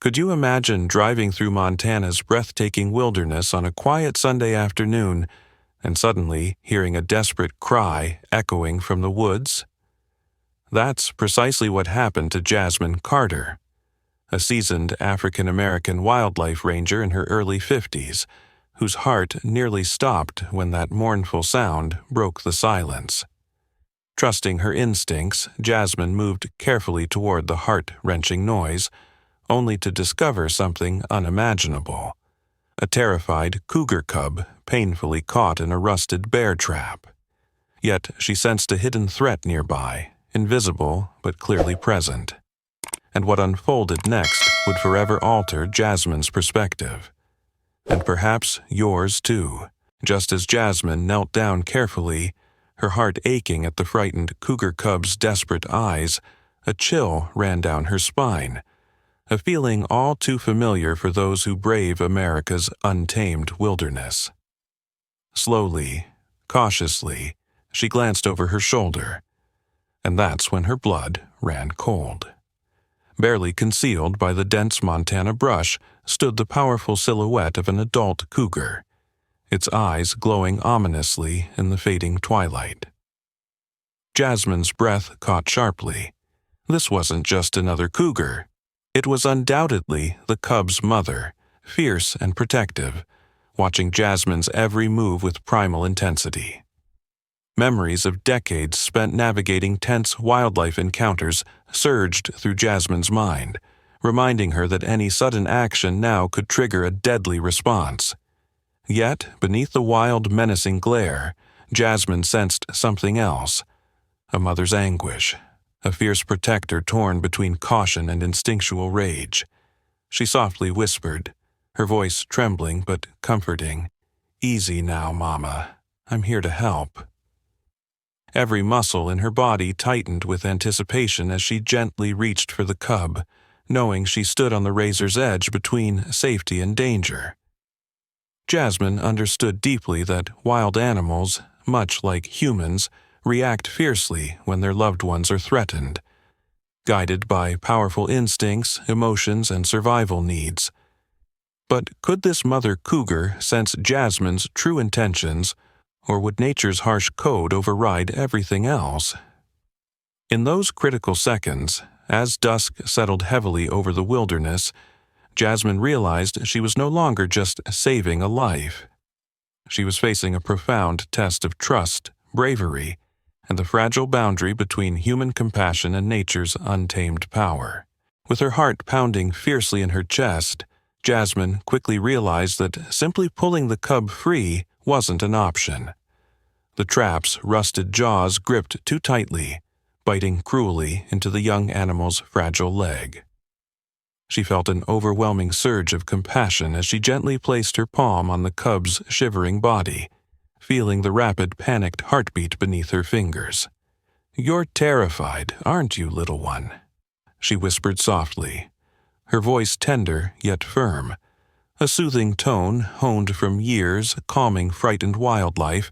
Could you imagine driving through Montana's breathtaking wilderness on a quiet Sunday afternoon and suddenly hearing a desperate cry echoing from the woods? That's precisely what happened to Jasmine Carter, a seasoned African-American wildlife ranger in her early 50s, whose heart nearly stopped when that mournful sound broke the silence. Trusting her instincts, Jasmine moved carefully toward the heart-wrenching noise, only to discover something unimaginable: a terrified cougar cub painfully caught in a rusted bear trap. Yet she sensed a hidden threat nearby, invisible but clearly present. And what unfolded next would forever alter Jasmine's perspective. And perhaps yours too. Just as Jasmine knelt down carefully, her heart aching at the frightened cougar cub's desperate eyes, a chill ran down her spine, a feeling all too familiar for those who brave America's untamed wilderness. Slowly, cautiously, she glanced over her shoulder, and that's when her blood ran cold. Barely concealed by the dense Montana brush stood the powerful silhouette of an adult cougar, its eyes glowing ominously in the fading twilight. Jasmine's breath caught sharply. This wasn't just another cougar. It was undoubtedly the cub's mother, fierce and protective, watching Jasmine's every move with primal intensity. Memories of decades spent navigating tense wildlife encounters surged through Jasmine's mind, reminding her that any sudden action now could trigger a deadly response. Yet, beneath the wild, menacing glare, Jasmine sensed something else: a mother's anguish, a fierce protector torn between caution and instinctual rage. She softly whispered, her voice trembling but comforting, "Easy now, Mama. I'm here to help." Every muscle in her body tightened with anticipation as she gently reached for the cub, knowing she stood on the razor's edge between safety and danger. Jasmine understood deeply that wild animals, much like humans, react fiercely when their loved ones are threatened, guided by powerful instincts, emotions, and survival needs. But could this mother cougar sense Jasmine's true intentions, or would nature's harsh code override everything else? In those critical seconds, as dusk settled heavily over the wilderness, Jasmine realized she was no longer just saving a life. She was facing a profound test of trust, bravery, and the fragile boundary between human compassion and nature's untamed power. With her heart pounding fiercely in her chest, Jasmine quickly realized that simply pulling the cub free wasn't an option. The trap's rusted jaws gripped too tightly, biting cruelly into the young animal's fragile leg. She felt an overwhelming surge of compassion as she gently placed her palm on the cub's shivering body, feeling the rapid, panicked heartbeat beneath her fingers. "You're terrified, aren't you, little one?" she whispered softly, her voice tender yet firm, a soothing tone honed from years calming frightened wildlife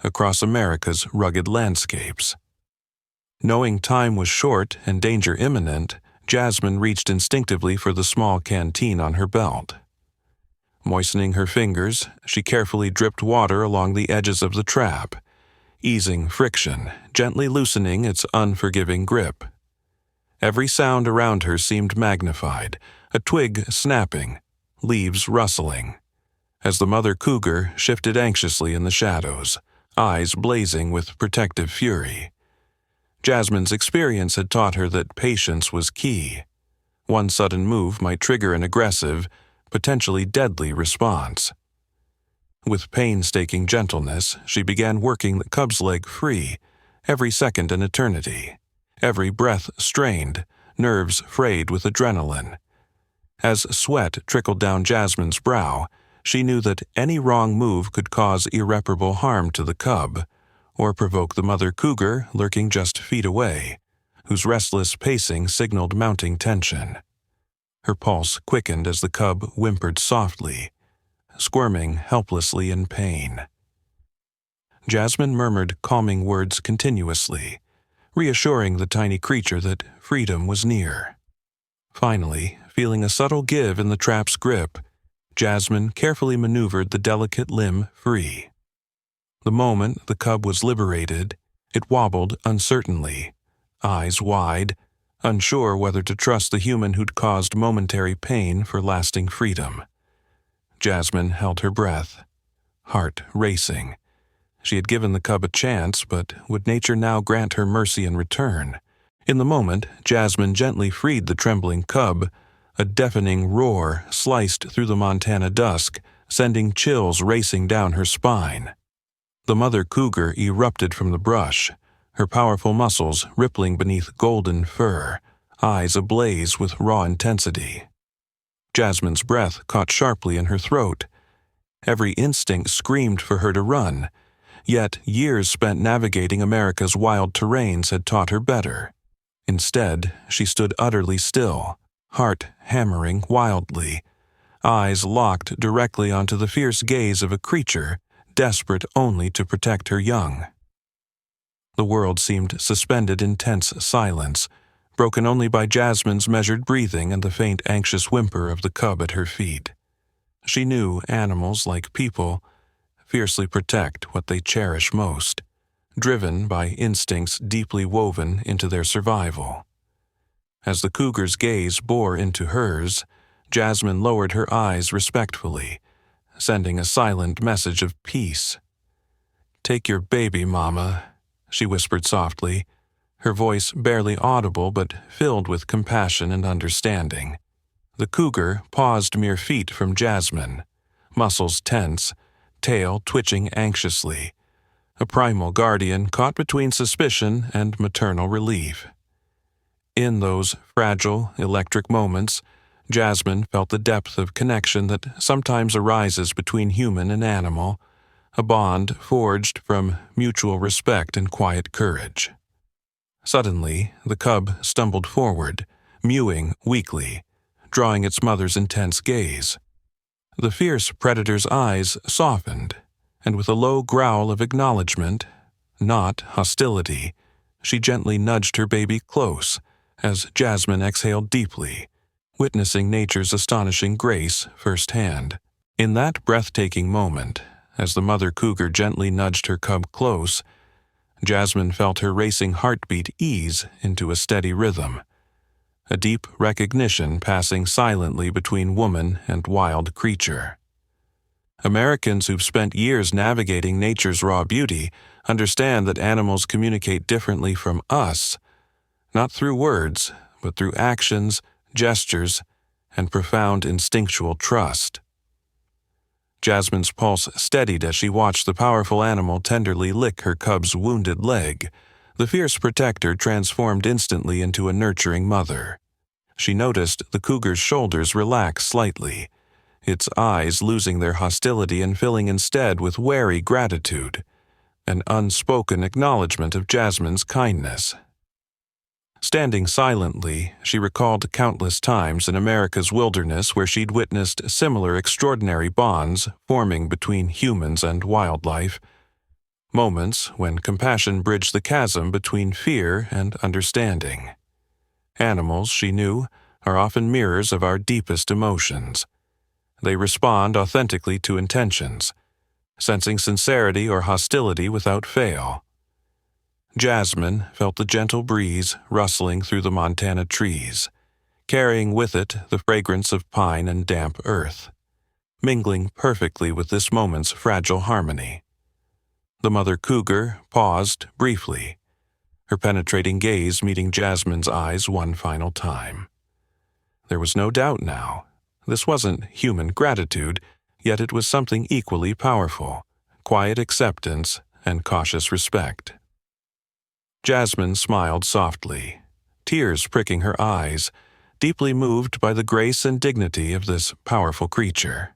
across America's rugged landscapes. Knowing time was short and danger imminent, Jasmine reached instinctively for the small canteen on her belt. Moistening her fingers, she carefully dripped water along the edges of the trap, easing friction, gently loosening its unforgiving grip. Every sound around her seemed magnified, a twig snapping, leaves rustling, as the mother cougar shifted anxiously in the shadows, eyes blazing with protective fury. Jasmine's experience had taught her that patience was key. One sudden move might trigger an aggressive, potentially deadly response. With painstaking gentleness, she began working the cub's leg free, every second an eternity, every breath strained, nerves frayed with adrenaline. As sweat trickled down Jasmine's brow, she knew that any wrong move could cause irreparable harm to the cub, or provoke the mother cougar lurking just feet away, whose restless pacing signaled mounting tension. Her pulse quickened as the cub whimpered softly, squirming helplessly in pain. Jasmine murmured calming words continuously, reassuring the tiny creature that freedom was near. Finally, feeling a subtle give in the trap's grip, Jasmine carefully maneuvered the delicate limb free. The moment the cub was liberated, it wobbled uncertainly, eyes wide, unsure whether to trust the human who'd caused momentary pain for lasting freedom. Jasmine held her breath, heart racing. She had given the cub a chance, but would nature now grant her mercy in return? In the moment, Jasmine gently freed the trembling cub. A deafening roar sliced through the Montana dusk, sending chills racing down her spine. The mother cougar erupted from the brush, her powerful muscles rippling beneath golden fur, eyes ablaze with raw intensity. Jasmine's breath caught sharply in her throat. Every instinct screamed for her to run, yet years spent navigating America's wild terrains had taught her better. Instead, she stood utterly still, heart hammering wildly, eyes locked directly onto the fierce gaze of a creature desperate only to protect her young. The world seemed suspended in tense silence, broken only by Jasmine's measured breathing and the faint anxious whimper of the cub at her feet. She knew animals, like people, fiercely protect what they cherish most, driven by instincts deeply woven into their survival. As the cougar's gaze bore into hers, Jasmine lowered her eyes respectfully, sending a silent message of peace. "Take your baby, Mama," she whispered softly, her voice barely audible but filled with compassion and understanding. The cougar paused mere feet from Jasmine, muscles tense, tail twitching anxiously, a primal guardian caught between suspicion and maternal relief. In those fragile, electric moments, Jasmine felt the depth of connection that sometimes arises between human and animal, a bond forged from mutual respect and quiet courage. Suddenly, the cub stumbled forward, mewing weakly, drawing its mother's intense gaze. The fierce predator's eyes softened, and with a low growl of acknowledgement, not hostility, she gently nudged her baby close as Jasmine exhaled deeply, witnessing nature's astonishing grace firsthand. In that breathtaking moment, as the mother cougar gently nudged her cub close, Jasmine felt her racing heartbeat ease into a steady rhythm, a deep recognition passing silently between woman and wild creature. Americans who've spent years navigating nature's raw beauty understand that animals communicate differently from us, not through words, but through actions, gestures, and profound instinctual trust. Jasmine's pulse steadied as she watched the powerful animal tenderly lick her cub's wounded leg. The fierce protector transformed instantly into a nurturing mother. She noticed the cougar's shoulders relax slightly, its eyes losing their hostility and filling instead with wary gratitude, an unspoken acknowledgement of Jasmine's kindness. Standing silently, she recalled countless times in America's wilderness where she'd witnessed similar extraordinary bonds forming between humans and wildlife, moments when compassion bridged the chasm between fear and understanding. Animals, she knew, are often mirrors of our deepest emotions. They respond authentically to intentions, sensing sincerity or hostility without fail. Jasmine felt the gentle breeze rustling through the Montana trees, carrying with it the fragrance of pine and damp earth, mingling perfectly with this moment's fragile harmony. The mother cougar paused briefly, her penetrating gaze meeting Jasmine's eyes one final time. There was no doubt now. This wasn't human gratitude, yet it was something equally powerful, quiet acceptance and cautious respect. Jasmine smiled softly, tears pricking her eyes, deeply moved by the grace and dignity of this powerful creature.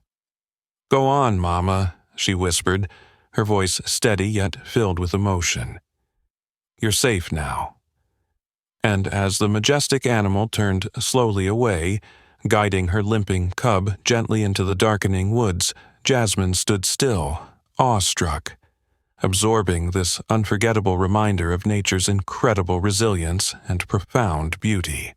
"Go on, Mama," she whispered, her voice steady yet filled with emotion. "You're safe now." And as the majestic animal turned slowly away, guiding her limping cub gently into the darkening woods, Jasmine stood still, awestruck, absorbing this unforgettable reminder of nature's incredible resilience and profound beauty.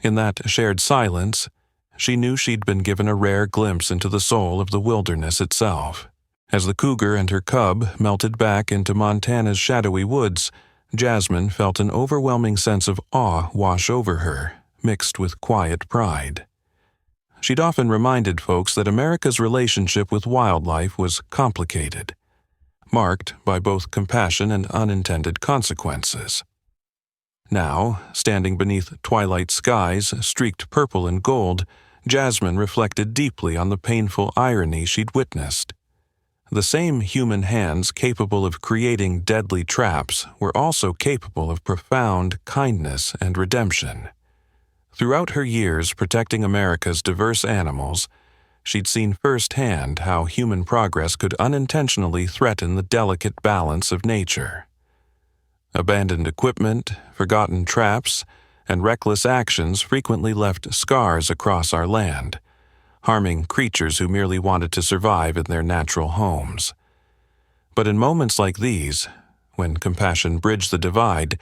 In that shared silence, she knew she'd been given a rare glimpse into the soul of the wilderness itself. As the cougar and her cub melted back into Montana's shadowy woods, Jasmine felt an overwhelming sense of awe wash over her, mixed with quiet pride. She'd often reminded folks that America's relationship with wildlife was complicated, marked by both compassion and unintended consequences. Now, standing beneath twilight skies streaked purple and gold, Jasmine reflected deeply on the painful irony she'd witnessed. The same human hands capable of creating deadly traps were also capable of profound kindness and redemption. Throughout her years protecting America's diverse animals, she'd seen firsthand how human progress could unintentionally threaten the delicate balance of nature. Abandoned equipment, forgotten traps, and reckless actions frequently left scars across our land, harming creatures who merely wanted to survive in their natural homes. But in moments like these, when compassion bridged the divide,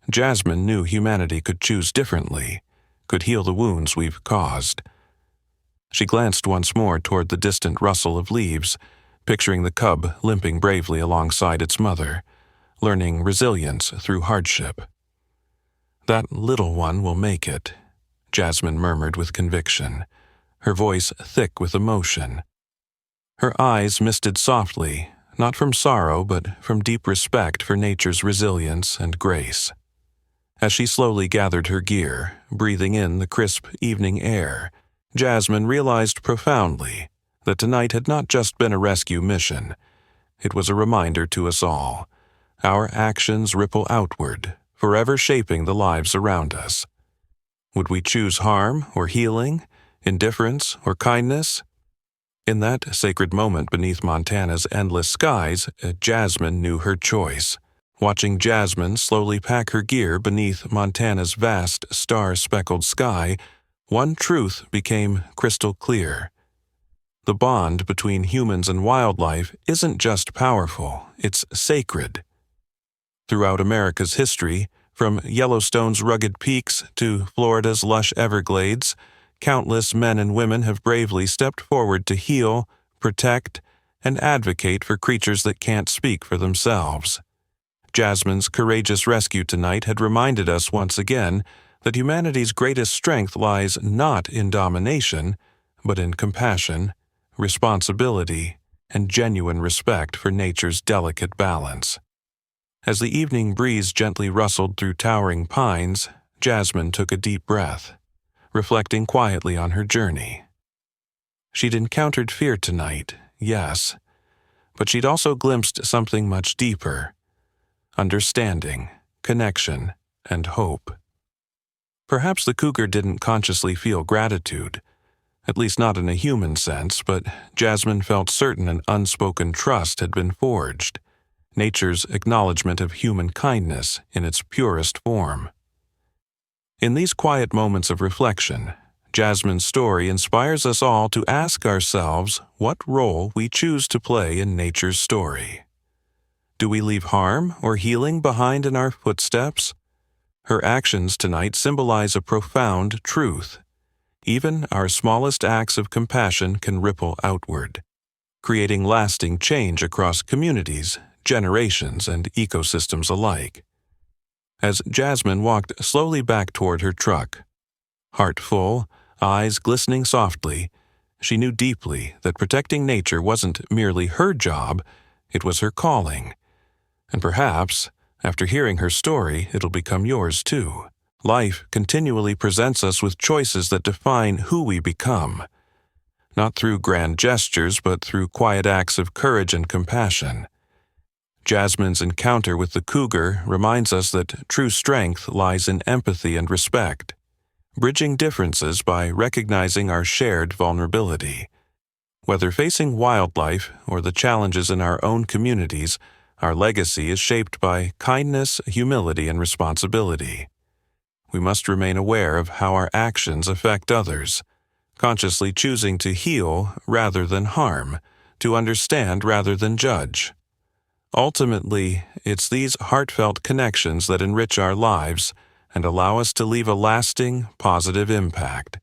Jasmine knew humanity could choose differently, could heal the wounds we've caused. She glanced once more toward the distant rustle of leaves, picturing the cub limping bravely alongside its mother, learning resilience through hardship. "That little one will make it," Jasmine murmured with conviction, her voice thick with emotion. Her eyes misted softly, not from sorrow but from deep respect for nature's resilience and grace. As she slowly gathered her gear, breathing in the crisp evening air, Jasmine realized profoundly that tonight had not just been a rescue mission. It was a reminder to us all. Our actions ripple outward, forever shaping the lives around us. Would we choose harm or healing, indifference or kindness? In that sacred moment beneath Montana's endless skies, Jasmine knew her choice. Watching Jasmine slowly pack her gear beneath Montana's vast, star-speckled sky, one truth became crystal clear. The bond between humans and wildlife isn't just powerful, it's sacred. Throughout America's history, from Yellowstone's rugged peaks to Florida's lush Everglades, countless men and women have bravely stepped forward to heal, protect, and advocate for creatures that can't speak for themselves. Jasmine's courageous rescue tonight had reminded us once again that humanity's greatest strength lies not in domination, but in compassion, responsibility, and genuine respect for nature's delicate balance. As the evening breeze gently rustled through towering pines, Jasmine took a deep breath, reflecting quietly on her journey. She'd encountered fear tonight, yes, but she'd also glimpsed something much deeper: understanding, connection, and hope. Perhaps the cougar didn't consciously feel gratitude, at least not in a human sense, but Jasmine felt certain an unspoken trust had been forged, nature's acknowledgement of human kindness in its purest form. In these quiet moments of reflection, Jasmine's story inspires us all to ask ourselves what role we choose to play in nature's story. Do we leave harm or healing behind in our footsteps? Her actions tonight symbolize a profound truth. Even our smallest acts of compassion can ripple outward, creating lasting change across communities, generations, and ecosystems alike. As Jasmine walked slowly back toward her truck, heart full, eyes glistening softly, she knew deeply that protecting nature wasn't merely her job, it was her calling. And perhaps, after hearing her story, it'll become yours too. Life continually presents us with choices that define who we become, not through grand gestures, but through quiet acts of courage and compassion. Jasmine's encounter with the cougar reminds us that true strength lies in empathy and respect, bridging differences by recognizing our shared vulnerability. Whether facing wildlife or the challenges in our own communities, our legacy is shaped by kindness, humility, and responsibility. We must remain aware of how our actions affect others, consciously choosing to heal rather than harm, to understand rather than judge. Ultimately, it's these heartfelt connections that enrich our lives and allow us to leave a lasting, positive impact.